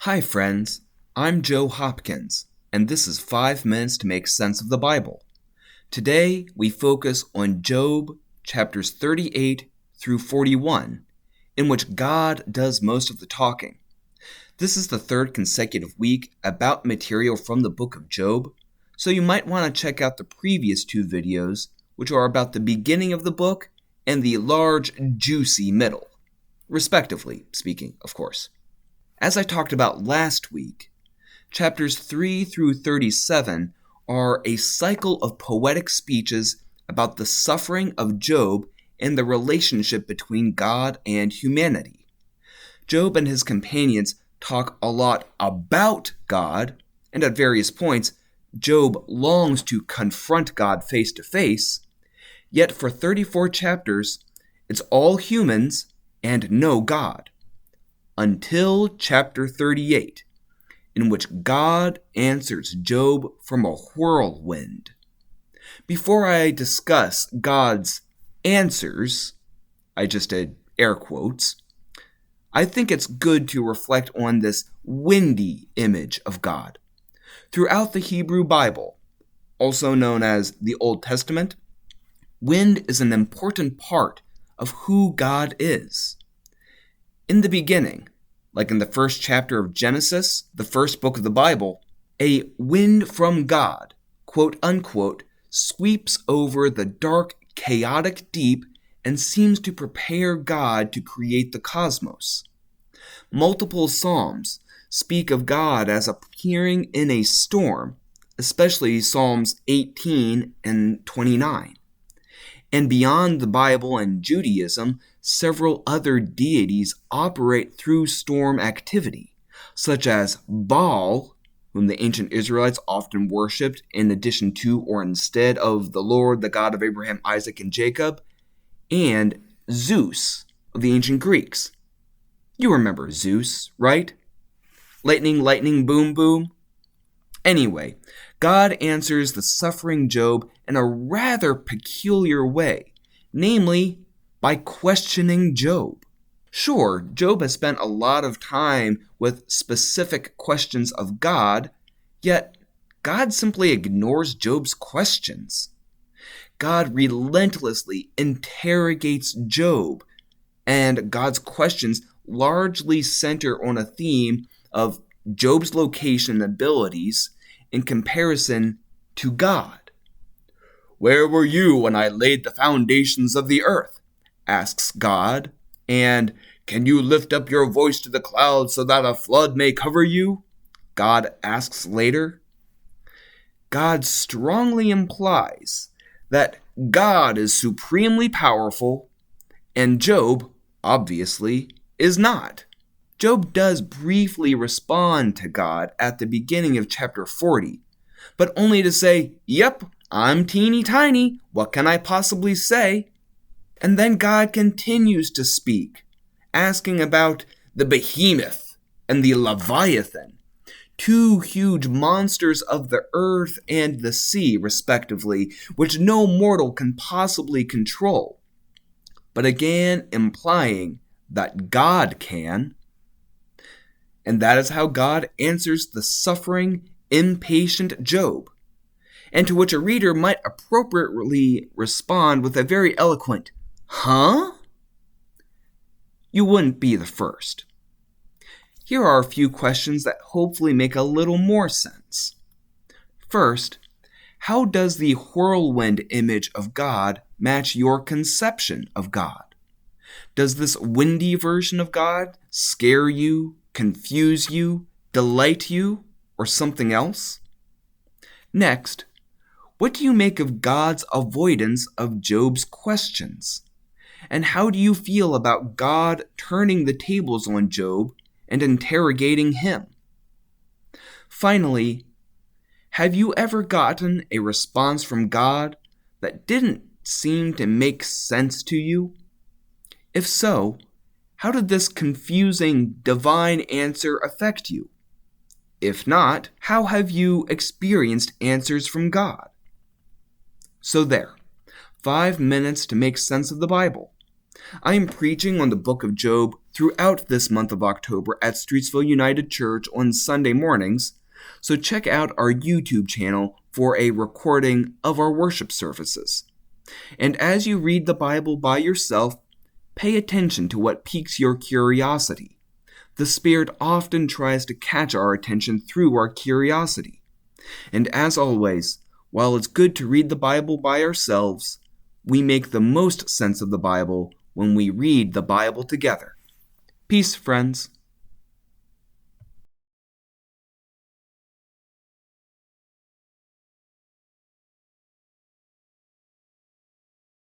Hi friends, I'm Joe Hopkins, and this is 5 Minutes to Make Sense of the Bible. Today we focus on Job chapters 38 through 41, in which God does most of the talking. This is the third consecutive week about material from the book of Job, so you might want to check out the previous two videos, which are about the beginning of the book and the large, juicy middle, respectively speaking, of course. As I talked about last week, chapters 3 through 37 are a cycle of poetic speeches about the suffering of Job and the relationship between God and humanity. Job and his companions talk a lot about God, and at various points, Job longs to confront God face to face, yet for 34 chapters, it's all humans and no God. Until chapter 38, in which God answers Job from a whirlwind. Before I discuss God's answers, I just did air quotes, I think it's good to reflect on this windy image of God. Throughout the Hebrew Bible, also known as the Old Testament, wind is an important part of who God is. In the beginning, like in the first chapter of Genesis, the first book of the Bible, a wind from God, quote unquote, sweeps over the dark, chaotic deep and seems to prepare God to create the cosmos. Multiple Psalms speak of God as appearing in a storm, especially Psalms 18 and 29. And beyond the Bible and Judaism, several other deities operate through storm activity, such as Baal, whom the ancient Israelites often worshipped in addition to or instead of the Lord, the God of Abraham, Isaac, and Jacob, and Zeus of the ancient Greeks. You remember Zeus, right? Lightning, lightning, boom, boom. Anyway, God answers the suffering Job in a rather peculiar way, namely by questioning Job. Sure, Job has spent a lot of time with specific questions of God, yet God simply ignores Job's questions. God relentlessly interrogates Job, and God's questions largely center on a theme of Job's location and abilities in comparison to God. "Where were you when I laid the foundations of the earth?" asks God. And "Can you lift up your voice to the clouds so that a flood may cover you?" God asks later. God strongly implies that God is supremely powerful, and Job, obviously, is not. Job does briefly respond to God at the beginning of chapter 40, but only to say, "Yep, I'm teeny tiny, what can I possibly say?" And then God continues to speak, asking about the behemoth and the leviathan, two huge monsters of the earth and the sea, respectively, which no mortal can possibly control, but again implying that God can. And that is how God answers the suffering, impatient Job, and to which a reader might appropriately respond with a very eloquent, "Huh?" You wouldn't be the first. Here are a few questions that hopefully make a little more sense. First, how does the whirlwind image of God match your conception of God? Does this windy version of God scare you, confuse you, delight you, or something else? Next, what do you make of God's avoidance of Job's questions? And how do you feel about God turning the tables on Job and interrogating him? Finally, have you ever gotten a response from God that didn't seem to make sense to you? If so, how did this confusing divine answer affect you? If not, how have you experienced answers from God? So there, 5 minutes to make sense of the Bible. I am preaching on the book of Job throughout this month of October at Streetsville United Church on Sunday mornings, so check out our YouTube channel for a recording of our worship services. And as you read the Bible by yourself, pay attention to what piques your curiosity. The Spirit often tries to catch our attention through our curiosity. And as always, while it's good to read the Bible by ourselves, we make the most sense of the Bible when we read the Bible together. Peace, friends.